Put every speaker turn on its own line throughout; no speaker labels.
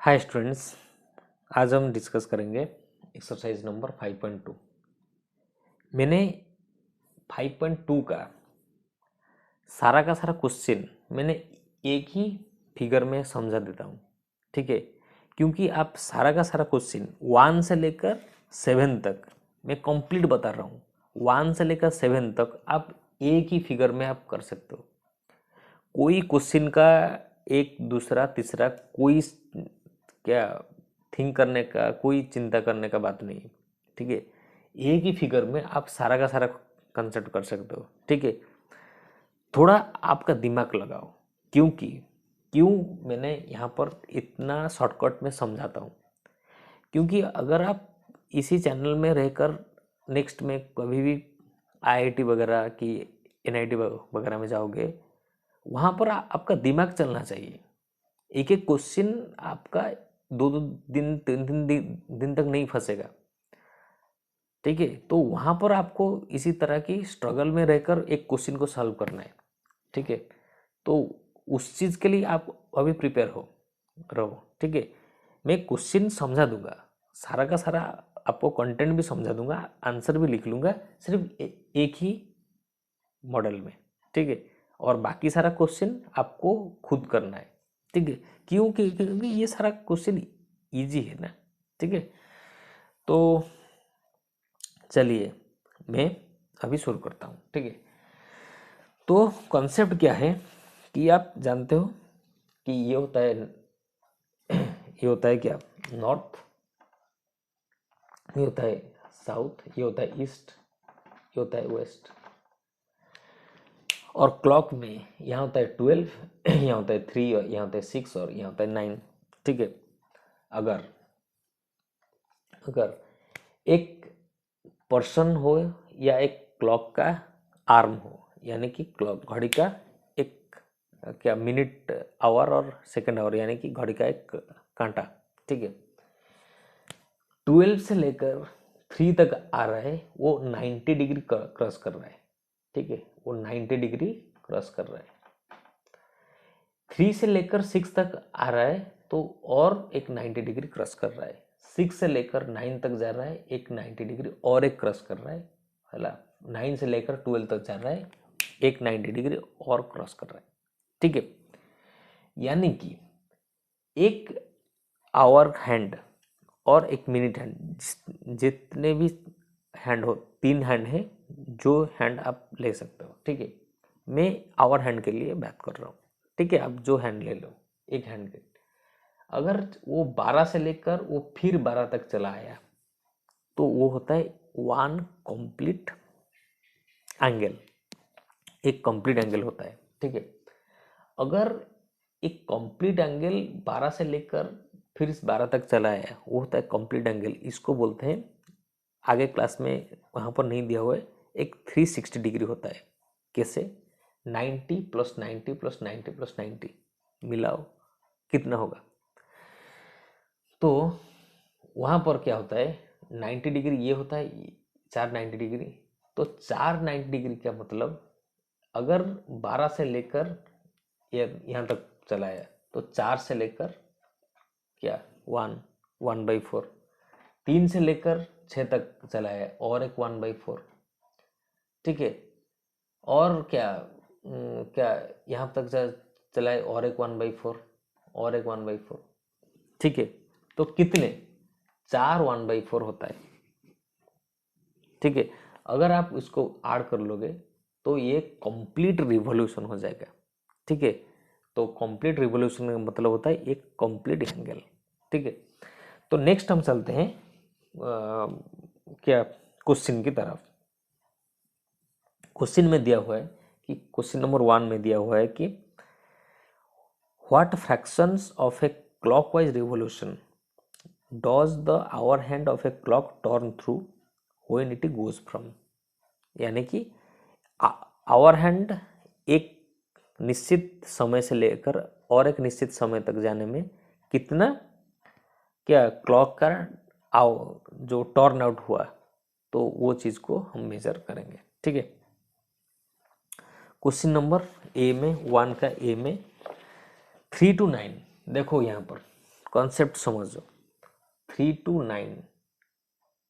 Hi students, आज हम discuss करेंगे एक्सरसाइज नंबर 5.2। मैंने 5.2 का सारा क्वेश्चन मैंने एक ही फिगर में समझा देता हूँ, ठीक है। क्योंकि आप सारा का सारा क्वेश्चन 1 से लेकर 7 तक मैं कंप्लीट बता रहा हूँ। 1 से लेकर 7 तक आप एक ही फिगर में आप कर सकते हो। कोई क्वेश्चन का एक दूसरा तीसरा कोई क्या थिंक करने का, कोई चिंता करने का बात नहीं है, ठीक है। एक ही फिगर में आप सारा का सारा कंसेप्ट कर सकते हो, ठीक है। थोड़ा आपका दिमाग लगाओ, क्योंकि क्यों मैंने यहाँ पर इतना शॉर्टकट में समझाता हूँ, क्योंकि अगर आप इसी चैनल में रहकर नेक्स्ट में कभी भी आईआईटी वगैरह की एनआईटी वगैरह में जाओगे, वहाँ पर आपका दिमाग चलना चाहिए। एक एक क्वेश्चन आपका 2-2 दिन 3-3 दिन तक नहीं फंसेगा, ठीक है। तो वहाँ पर आपको इसी तरह की स्ट्रगल में रहकर एक क्वेश्चन को सॉल्व करना है, ठीक है। तो उस चीज़ के लिए आप अभी प्रिपेयर हो रहो, ठीक है। मैं क्वेश्चन समझा दूंगा, सारा का सारा आपको कंटेंट भी समझा दूंगा, आंसर भी लिख लूँगा, सिर्फ एक ही मॉडल में, ठीक है। और बाकी सारा क्वेश्चन आपको खुद करना है, ठीक है। क्योंकि ये सारा क्वेश्चन इजी है ना, ठीक है। तो चलिए मैं अभी शुरू करता हूँ, ठीक है। तो कॉन्सेप्ट क्या है कि आप जानते हो कि ये होता है क्या, नॉर्थ, ये होता है साउथ, ये होता है ईस्ट, ये होता है वेस्ट। और क्लॉक में यहाँ होता है 12, यहाँ होता है 3, और यहाँ होता है 6, और यहाँ होता है 9, ठीक है। अगर अगर एक पर्सन हो या एक क्लॉक का आर्म हो, यानी कि क्लॉक घड़ी का एक क्या मिनट आवर और सेकंड आवर, यानी कि घड़ी का एक कांटा, ठीक है। 12 से लेकर 3 तक आ रहा है, वो 90 डिग्री क्रॉस कर रहा है, ठीक है। वो 90 डिग्री क्रॉस कर रहा है। 3 से लेकर 6 तक आ रहा है, तो और एक 90 डिग्री क्रॉस कर रहा है। 6 से लेकर 9 तक जा रहा है, एक 90 डिग्री और एक क्रॉस कर रहा है, है 9 से लेकर 12 तक जा रहा है, एक 90 डिग्री और क्रॉस कर रहा है, ठीक है। यानी कि एक आवर हैंड और एक मिनट हैंड, जितने भी हैंड हो, 3 हैंड है, जो हैंड आप ले सकते हो, ठीक है। मैं आवर हैंड के लिए बात कर रहा हूँ, ठीक है। आप जो हैंड ले लो, एक हैंड के, अगर वो 12 से लेकर वो फिर 12 तक चला आया, तो वो होता है 1 कंप्लीट एंगल, एक कंप्लीट एंगल होता है, ठीक है। अगर एक कंप्लीट एंगल 12 से लेकर फिर इस 12 तक चला आया, वो होता है कंप्लीट एंगल। इसको बोलते हैं, आगे क्लास में वहाँ पर नहीं दिया हुआ है, एक 360 डिग्री होता है। कैसे? 90 प्लस 90 प्लस 90 प्लस 90 मिलाओ, कितना होगा? तो वहाँ पर क्या होता है, 90 डिग्री ये होता है 4 90 डिग्री। तो 4 90 डिग्री का मतलब, अगर 12 से लेकर यहाँ तक चला है, तो 4 से लेकर क्या 1/4, 3 से लेकर 6 तक चला है और एक 1/4, ठीक है। और क्या क्या यहाँ तक चला है और एक 1/4 और एक 1/4, ठीक है। तो कितने? 4 1/4 होता है, ठीक है। अगर आप इसको ऐड कर लोगे तो ये कंप्लीट रिवॉल्यूशन हो जाएगा, ठीक है। तो कंप्लीट रिवॉल्यूशन का मतलब होता है एक कंप्लीट एंगल, ठीक है। तो नेक्स्ट हम चलते हैं क्या क्वेश्चन की तरफ। क्वेश्चन में दिया हुआ है कि क्वेश्चन नंबर 1 में दिया हुआ है कि what fractions of a clockwise revolution does the hour hand of a clock turn through when it goes from, यानी कि आवर हैंड एक निश्चित समय से लेकर और एक निश्चित समय तक जाने में कितना क्या क्लॉक का जो टर्न आउट हुआ, तो वो चीज़ को हम मेजर करेंगे, ठीक है। क्वेश्चन नंबर ए में 1 का ए में 3 to 9, देखो यहाँ पर कॉन्सेप्ट समझो। 3 to 9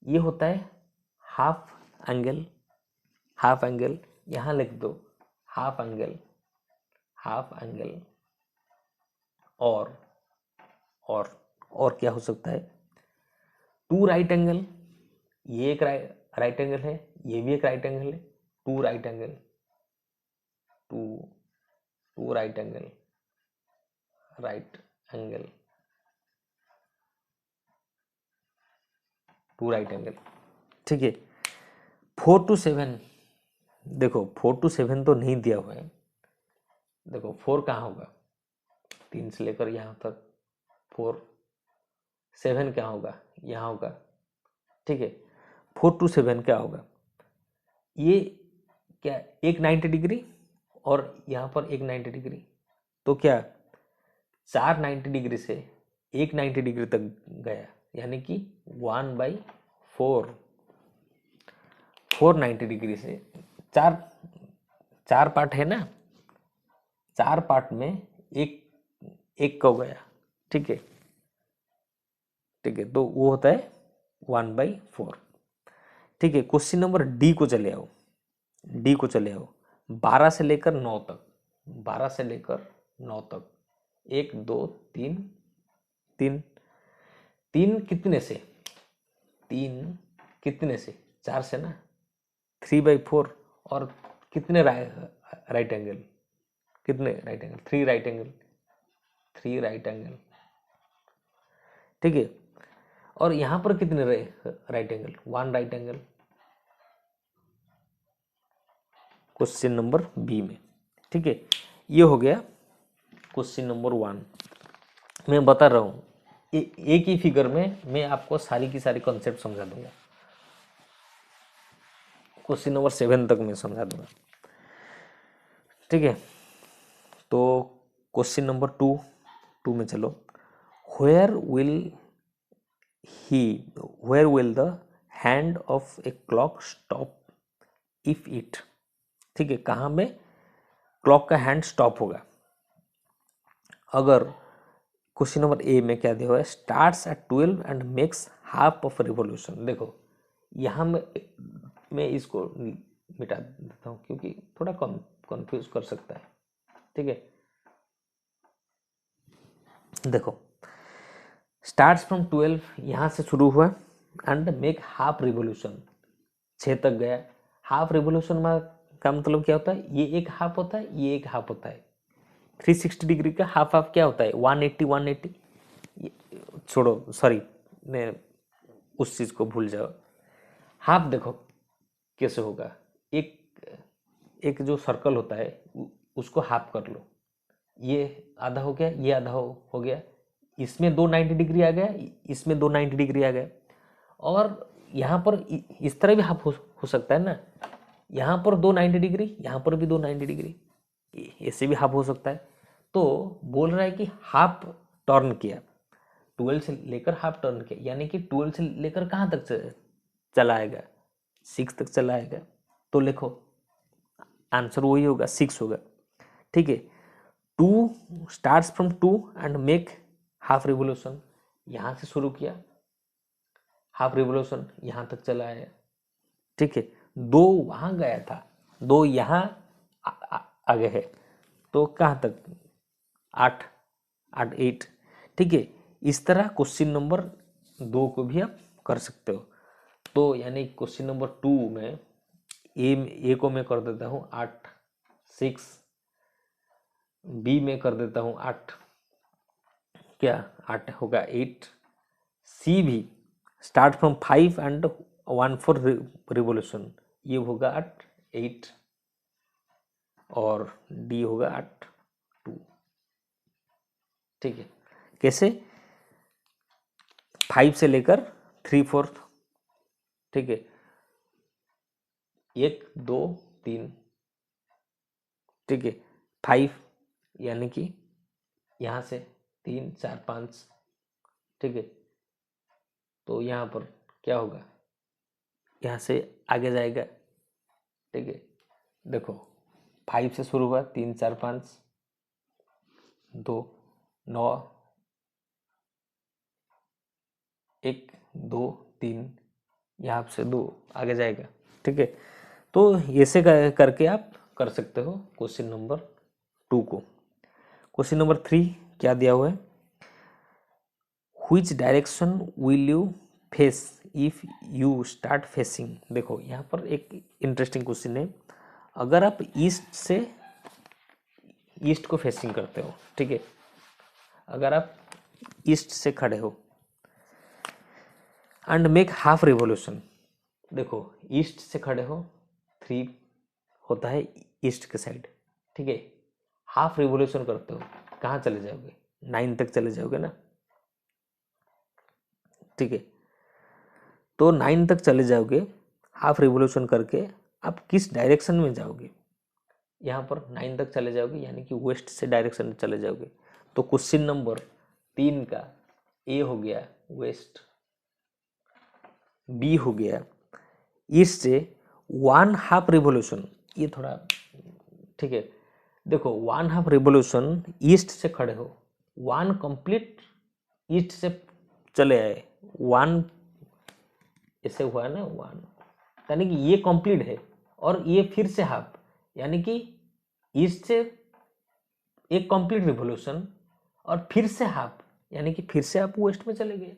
ये होता है हाफ एंगल। हाफ एंगल यहाँ लिख दो, हाफ एंगल, हाफ एंगल। और और क्या हो सकता है? 2 राइट एंगल, ये एक राइट एंगल है, ये भी एक राइट एंगल है। 2 right angle, 2 right angle, right angle, 2 right angle. ठीक है। 4 to 7, देखो 4 to 7 तो नहीं दिया हुआ है। देखो 4 कहाँ होगा? 3 से लेकर यहाँ तक 4। 7 क्या होगा? यहाँ होगा। ठीक है। 4 to 7 क्या होगा? ये क्या, एक 90 डिग्री और यहाँ पर एक 90 डिग्री, तो क्या 4 90 डिग्री से एक 90 डिग्री तक गया, यानी कि 1/4। 4 90 डिग्री से चार पार्ट है ना, 4 पार्ट में एक को गया। ठीक है, ठीक है, तो वो होता है 1/4। ठीक है। क्वेश्चन नंबर डी को चले आओ। डी को चले आओ। 12 से लेकर 9 तक, 12 से लेकर 9 तक 1 2 3 3 3 कितने से? 3 कितने से? 4 से ना, 3/4। और कितने राइट एंगल? कितने right angle? 3 right angle, 3 right angle. ठीक है। और यहां पर कितने right angle? 1 right angle. Question number B में। ठीक है, ये हो गया क्वेश्चन नंबर 1। मैं बता रहा हूं, एक ही फिगर में मैं आपको सारी की सारी कॉन्सेप्ट समझा दूंगा। क्वेश्चन नंबर 7 तक मैं समझा दूंगा। ठीक है, तो क्वेश्चन नंबर 2 में चलो। Where will the hand of a clock stop if it? ठीक है, कहाँ में क्लॉक का हैंड स्टॉप होगा? अगर क्वेश्चन नंबर ए में क्या दिया हुआ है? Starts at 12 and makes half of revolution. देखो यहाँ मैं इसको मिटा देता हूँ क्योंकि थोड़ा कंफ्यूज कर सकता है। ठीक है, देखो स्टार्ट्स फ्रॉम 12, यहाँ से शुरू हुआ एंड मेक हाफ रिवॉल्यूशन, 6 तक गया। हाफ रिवॉल्यूशन में का मतलब क्या होता है? ये एक हाफ होता है, ये एक हाफ होता है। 360 डिग्री का हाफ हाफ क्या होता है? 180। छोड़ो, सॉरी, मैं उस चीज को भूल जाओ। हाफ देखो कैसे होगा। एक एक जो सर्कल होता है उसको हाफ कर लो, ये आधा हो गया, ये आधा हो गया। इसमें 2 90 डिग्री आ गया, इसमें 2 90 डिग्री आ गया। और यहाँ पर इस तरह भी हाफ हो सकता है ना, यहाँ पर 2 90 डिग्री, यहाँ पर भी 2 90 डिग्री, ऐसे भी हाफ हो सकता है। तो बोल रहा है कि हाफ टर्न किया, 12 से लेकर हाफ टर्न किया, यानी कि 12 से लेकर कहाँ तक चला आएगा? 6 तक चला आएगा। तो लिखो आंसर वही होगा, 6 होगा। ठीक है, 2 starts from 2 and make half revolution, यहां से शुरू किया, हाफ रिवोल्यूशन यहां तक चला आया। ठीक है, 2 वहां गया था, 2 यहां आगे है, तो कहां तक? 8 8। ठीक है, इस तरह क्वेश्चन नंबर 2 को भी आप कर सकते हो। तो यानी क्वेश्चन नंबर 2 में ए को मैं कर देता हूँ 8 6, बी में कर देता हूँ 8, क्या 8 होगा 8। सी भी start from 5 and 1 for revolution, ये होगा 8। और डी होगा 8 2। ठीक है, कैसे? 5 से लेकर 3/4। ठीक है, 1 2 3। ठीक है, 5 यानी कि यहाँ से 3 4 5। ठीक है, तो यहाँ पर क्या होगा? यहाँ से आगे जाएगा। ठीक है, देखो 5 से शुरू हुआ, 3 4 5 2 9 1 2 3, यहाँ से 2 आगे जाएगा। ठीक है, तो ऐसे करके आप कर सकते हो क्वेश्चन नंबर 2 को। क्वेश्चन नंबर 3 क्या दिया हुआ है, which direction will you face if you start facing. देखो यहाँ पर एक इंटरेस्टिंग क्वेश्चन है, अगर आप ईस्ट को फेसिंग करते हो, ठीक है, अगर आप ईस्ट से खड़े हो एंड मेक हाफ रिवॉल्यूशन, देखो ईस्ट से खड़े हो, 3 होता है ईस्ट के साइड, ठीक है, हाफ रिवॉल्यूशन करते हो, कहाँ चले जाओगे, 9 तक चले जाओगे ना, ठीक है, तो 9 तक चले जाओगे हाफ रिवॉल्यूशन करके, आप किस डायरेक्शन में जाओगे, यहाँ पर 9 तक चले जाओगे यानी कि वेस्ट से डायरेक्शन में चले जाओगे। तो क्वेश्चन नंबर 3 का ए हो गया वेस्ट, बी हो गया ईस्ट से 1/2 रिवॉल्यूशन, ये थोड़ा ठीक है, देखो 1/2 रिवॉल्यूशन ईस्ट से खड़े हो, 1 कंप्लीट ईस्ट से चले आए, 1 ऐसे हुआ है ना 1, यानी कि ये कंप्लीट है और ये फिर से हाफ, यानी कि ईस्ट से एक कंप्लीट रिवॉल्यूशन और फिर से हाफ, यानी कि फिर से आप वेस्ट में चले गए।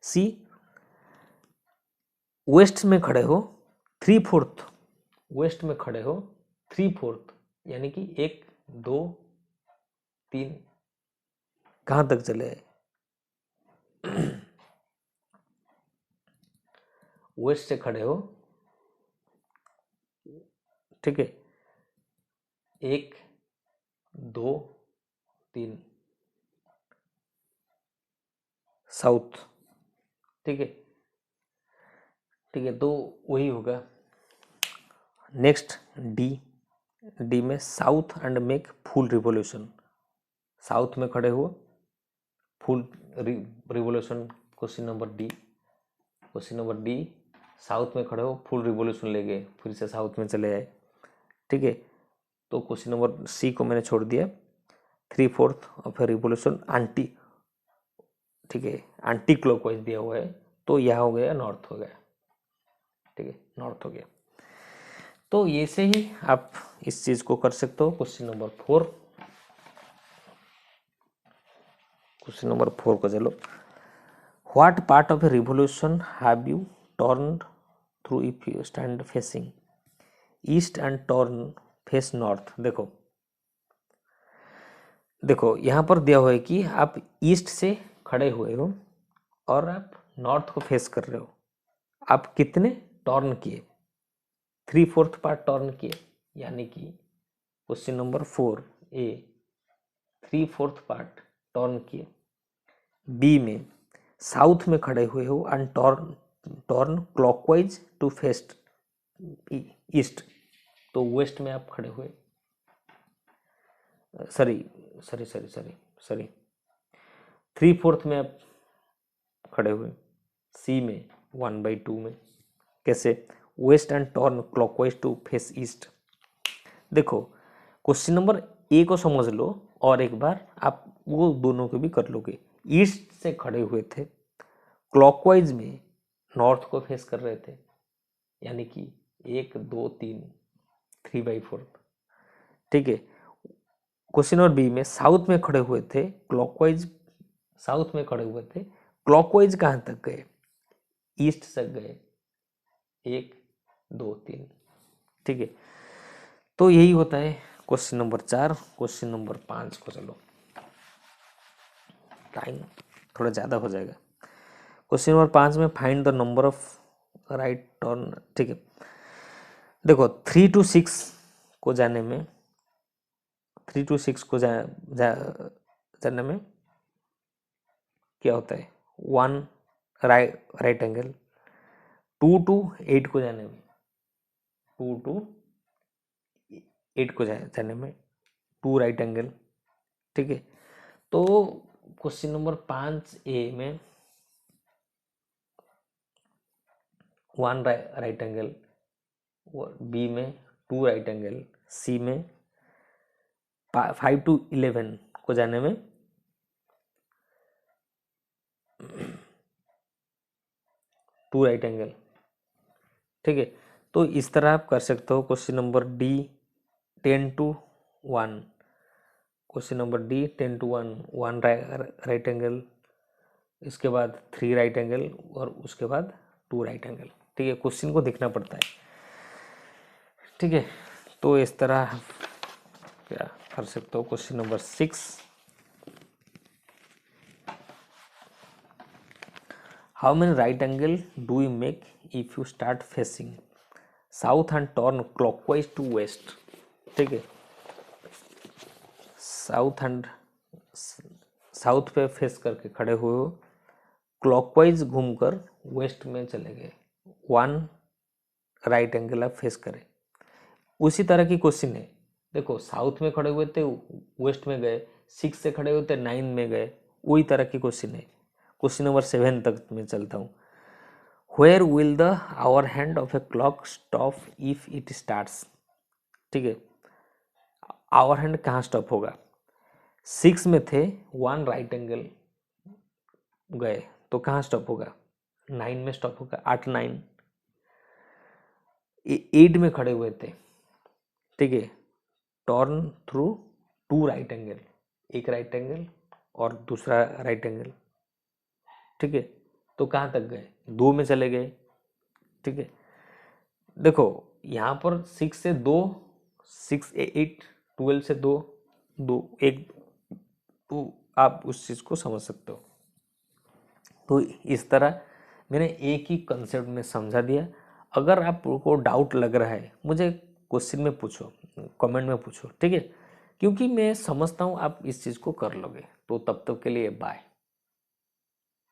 सी वेस्ट में खड़े हो 3/4, वेस्ट में खड़े हो 3/4, यानी कि 1 2 3, कहां तक चले आए, वेस्ट से खड़े हो, ठीक है, 1 2 3 साउथ, ठीक है, ठीक है, तो वही होगा। नेक्स्ट डी में south and make full revolution, south में खड़े हुए full revolution, question number D south में खड़े हो फुल रिवॉल्यूशन ले गए, फिर से साउथ में चले आए, ठीक है, तो क्वेश्चन नंबर सी को मैंने छोड़ दिया, 3/4 ऑफ रिवॉल्यूशन एंटी, ठीक है, एंटी क्लॉकवाइज दिया हुआ है, तो यहाँ हो गया नॉर्थ हो गया, ठीक है, नॉर्थ हो गया। तो ये से ही आप इस चीज को कर सकते हो। क्वेश्चन नंबर 4 को चलो, what part of A revolution have U turn through if you stand facing east and turn face north. देखो यहाँ पर दिया हुआ है कि आप ईस्ट से खड़े हुए हो और आप नॉर्थ को फेस कर रहे हो, आप कितने टर्न किए, 3/4 पार्ट टर्न किए, यानी कि question number 4 A 3/4 part turn किए। बी में साउथ में खड़े हुए हो and turn clockwise to face east, तो वेस्ट में आप खड़े हुए, सॉरी 3/4 में आप खड़े हुए। सी में 1/2 में, कैसे, west and turn clockwise to face east. देखो क्वेश्चन नंबर ए को समझ लो और एक बार आप वो दोनों को भी कर लोगे। ईस्ट से खड़े हुए थे, क्लॉकवाइज में नॉर्थ को फेस कर रहे थे, यानी कि 1 2 3 3/4, ठीक है। क्वेश्चन नंबर बी में साउथ में खड़े हुए थे, क्लॉकवाइज साउथ में खड़े हुए थे, क्लॉकवाइज कहां तक गए, ईस्ट तक गए, 1 2 3, ठीक है। तो यही होता है क्वेश्चन नंबर 4। क्वेश्चन नंबर 5 को चलो, टाइम थोड़ा ज़्यादा हो जाएगा। क्वेश्चन नंबर 5 में find the number of right turn, ठीक है। देखो 3 to 6 को जाने में, 3 to 6 को जाने में क्या होता है, 1 राइट एंगल, 2 to 8 को जाने में, 2 to 8 को जाने में 2 राइट एंगल, ठीक है। तो क्वेश्चन नंबर 5 ए में 1 राइट एंगल, बी में 2 राइट एंगल, सी में 5 to 11 को जाने में 2 राइट एंगल। ठीक है, तो इस तरह आप कर सकते हो। Question number D 10 to 1, question number D 10 to 1, 1 right angle, इसके बाद 3 राइट एंगल और उसके बाद 2 राइट एंगल। ठीक है, क्वेश्चन को देखना पड़ता है। ठीक है, तो इस तरह क्या कर सकते हो। Question number 6, how many right angle do you make if you start facing south and turn clockwise to west. ठीक है, साउथ पे फेस करके खड़े हुए हो, क्लॉकवाइज घूमकर वेस्ट में चले गए, 1 राइट एंगल आप फेस करें। उसी तरह की क्वेश्चन है। देखो, साउथ में खड़े हुए थे, वेस्ट में गए, 6 से खड़े हुए थे, 9 में गए, वही तरह की क्वेश्चन है। क्वेश्चन नंबर 7 तक मैं चलता हूँ। Where will the hour hand of a clock stop if it starts. ठीक है, आवर हैंड कहाँ स्टॉप होगा। 6 में थे, 1 राइट एंगल गए तो कहाँ स्टॉप होगा, 9 में स्टॉप होगा, 8 9। 8 में खड़े हुए थे। ठीक है, टर्न थ्रू 2 राइट एंगल, एक राइट एंगल और दूसरा राइट एंगल। ठीक है, तो कहाँ तक गए, 2 में चले गए। ठीक है, देखो यहाँ पर 6 से 2, 6 8 12 से 2 2 1, तो आप उस चीज़ को समझ सकते हो। तो इस तरह मैंने एक ही कंसेप्ट में समझा दिया। अगर आपको डाउट लग रहा है, मुझे क्वेश्चन में पूछो, कमेंट में पूछो। ठीक है, क्योंकि मैं समझता हूँ आप इस चीज़ को कर लोगे। तो तब तक के लिए बाय।